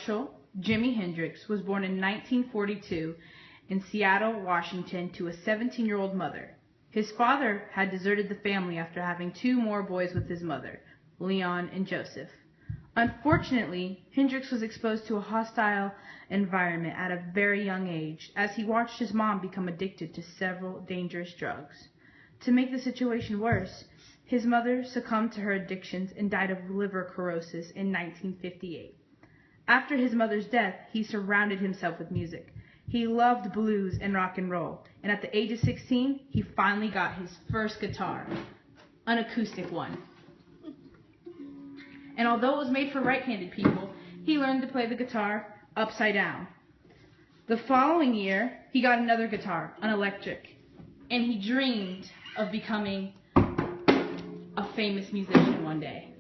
Marshall Jimi Hendrix was born in 1942 in Seattle, Washington, to a 17-year-old mother. His father had deserted the family after having two more boys with his mother, Leon and Joseph. Unfortunately, Hendrix was exposed to a hostile environment at a very young age, as he watched his mom become addicted to several dangerous drugs. To make the situation worse, his mother succumbed to her addictions and died of liver cirrhosis in 1958. After his mother's death, he surrounded himself with music. He loved blues and rock and roll, and at the age of 16, he finally got his first guitar, an acoustic one. And although it was made for right-handed people, he learned to play the guitar upside down. The following year, he got another guitar, an electric, and he dreamed of becoming a famous musician one day.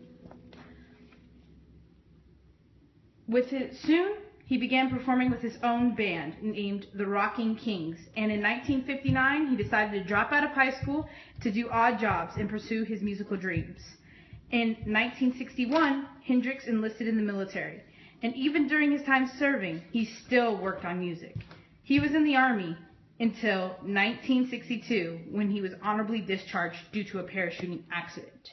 Soon, he began performing with his own band named the Rocking Kings, and in 1959, he decided to drop out of high school to do odd jobs and pursue his musical dreams. In 1961, Hendrix enlisted in the military, and even during his time serving, he still worked on music. He was in the Army until 1962, when he was honorably discharged due to a parachuting accident.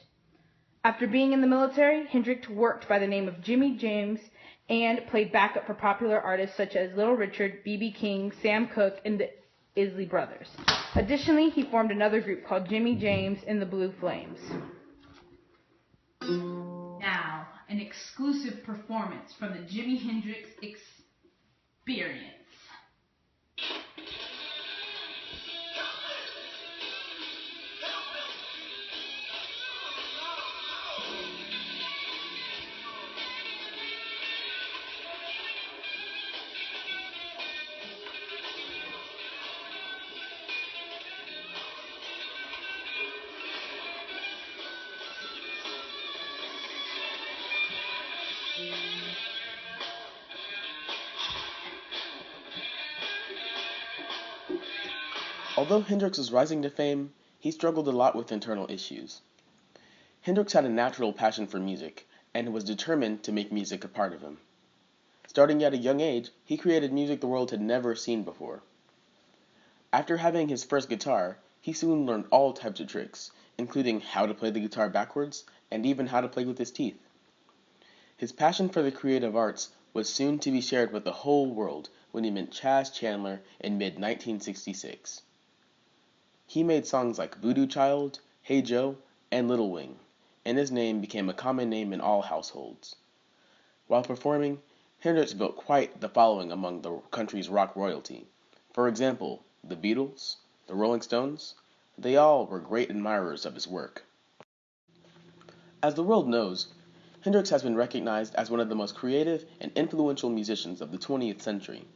After being in the military, Hendrix worked by the name of Jimi James and played backup for popular artists such as Little Richard, B.B. King, Sam Cooke, and the Isley Brothers. Additionally, he formed another group called Jimi James and the Blue Flames. Now, an exclusive performance from the Jimi Hendrix Experience. Although Hendrix was rising to fame, he struggled a lot with internal issues. Hendrix had a natural passion for music, and was determined to make music a part of him. Starting at a young age, he created music the world had never seen before. After having his first guitar, he soon learned all types of tricks, including how to play the guitar backwards, and even how to play with his teeth. His passion for the creative arts was soon to be shared with the whole world when he met Chaz Chandler in mid-1966. He made songs like Voodoo Child, Hey Joe, and Little Wing, and his name became a common name in all households. While performing, Hendrix built quite the following among the country's rock royalty. For example, the Beatles, the Rolling Stones, they all were great admirers of his work. As the world knows, Hendrix has been recognized as one of the most creative and influential musicians of the 20th century.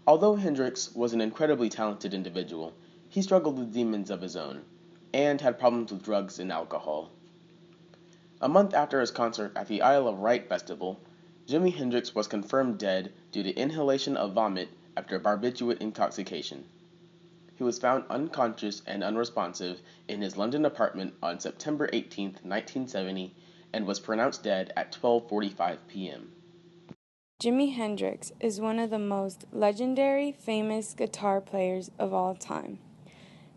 Although Hendrix was an incredibly talented individual, he struggled with demons of his own, and had problems with drugs and alcohol. A month after his concert at the Isle of Wight Festival, Jimi Hendrix was confirmed dead due to inhalation of vomit after barbiturate intoxication. He was found unconscious and unresponsive in his London apartment on September 18, 1970, and was pronounced dead at 12:45 p.m. Jimi Hendrix is one of the most legendary, famous guitar players of all time.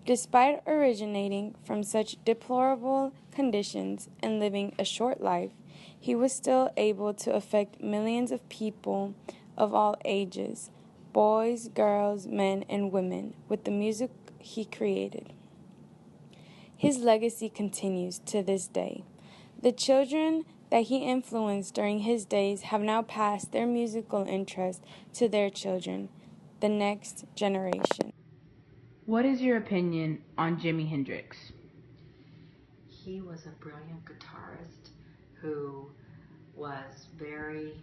Despite originating from such deplorable conditions and living a short life, he was still able to affect millions of people of all ages, boys, girls, men, and women, with the music he created. His legacy continues to this day. The children that he influenced during his days have now passed their musical interest to their children, the next generation. What is your opinion on Jimi Hendrix? He was a brilliant guitarist who was very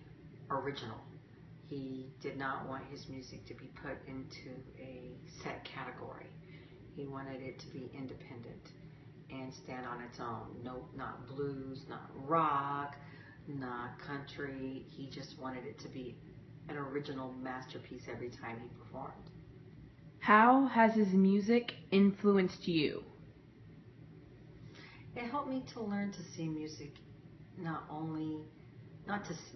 original. He did not want his music to be put into a set category. He wanted it to be independent and stand on its own. No, not blues, not rock, not country. He just wanted it to be an original masterpiece every time he performed. How has his music influenced you? It helped me to learn to see music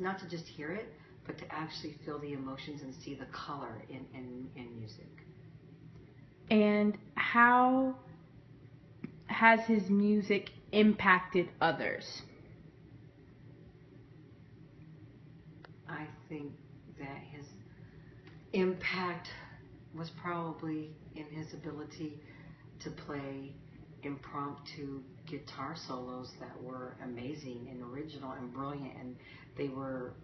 not to just hear it, but to actually feel the emotions and see the color in music. And how has his music impacted others? I think that his impact was probably in his ability to play impromptu guitar solos that were amazing and original and brilliant, and they were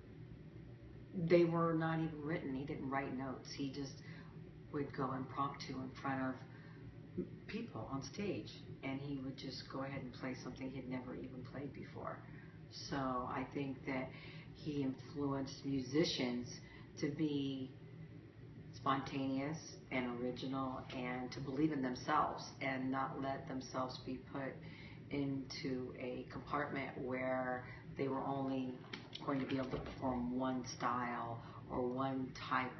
not even written. He didn't write notes. He just would go impromptu in front of people on stage, and he would just go ahead and play something he'd never even played before. So I think that he influenced musicians to be spontaneous and original and to believe in themselves and not let themselves be put into a compartment where they were only going to be able to perform one style or one type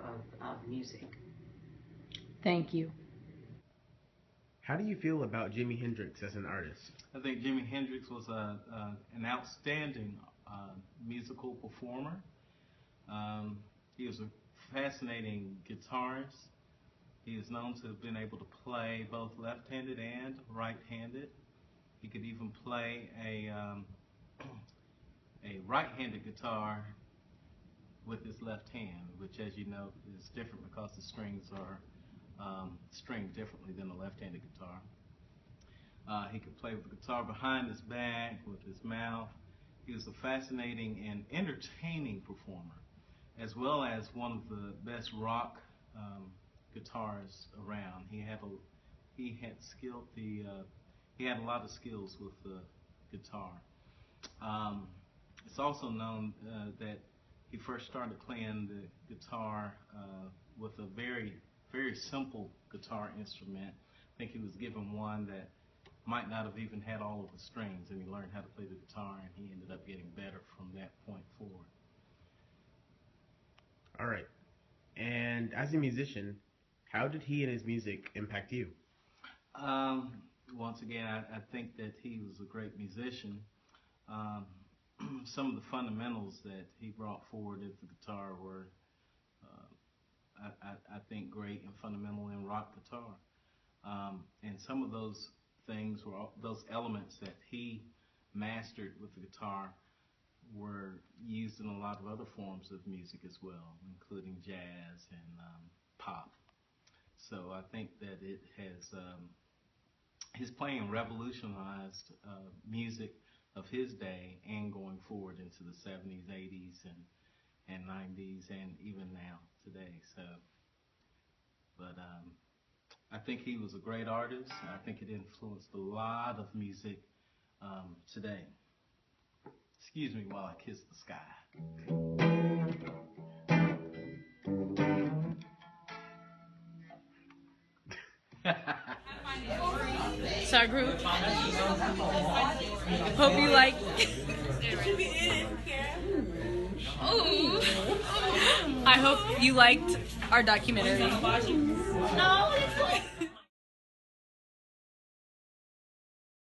of music. Thank you. How do you feel about Jimi Hendrix as an artist? I think Jimi Hendrix was an outstanding musical performer. He was a fascinating guitarist. He is known to have been able to play both left-handed and right-handed. He could even play a right-handed guitar with his left hand, which, as you know, is different because the strings are stringed differently than a left-handed guitar. He could play with the guitar behind his back, with his mouth. He was a fascinating and entertaining performer, as well as one of the best rock guitarists around. He had a lot of skills with the guitar. It's also known that he first started playing the guitar with a very, very simple guitar instrument. I think he was given one that might not have even had all of the strings, and he learned how to play the guitar, and he ended up getting better from that point forward. All right. And as a musician, how did he and his music impact you? Once again, I think that he was a great musician. Some of the fundamentals that he brought forward into the guitar were, I think, great and fundamental in rock guitar. And some of those things were those elements that he mastered with the guitar were used in a lot of other forms of music as well, including jazz and pop. So I think that it has his playing revolutionized music of his day and going forward into the 70s, 80s, and 90s, and even now today. So, but I think he was a great artist. I think it influenced a lot of music today. Excuse me while I kiss the sky. So our group, hope you like. I hope you liked our documentary.